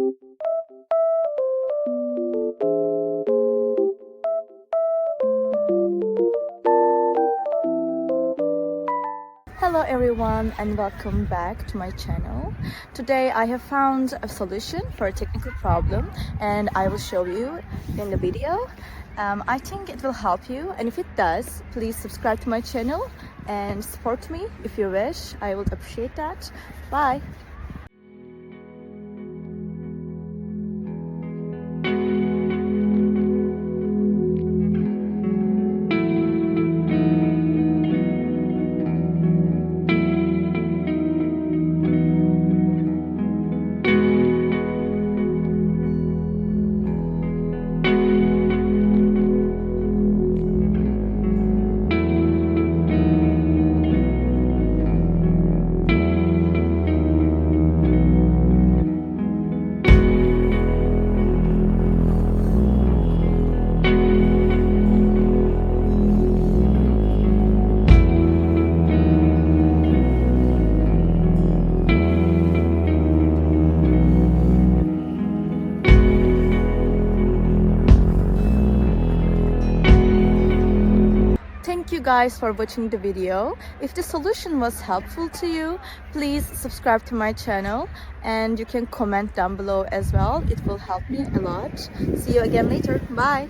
Hello everyone and welcome back to my channel. Today I have found a solution for a technical problem and I will show you in the video. I think it will help you, and if it does, please subscribe to my channel and support me if you wish. I would appreciate that. Bye! Thank you guys for watching the video. If the solution was helpful to you, please subscribe to my channel and you can comment down below as well. It will help me a lot. See you again later. Bye!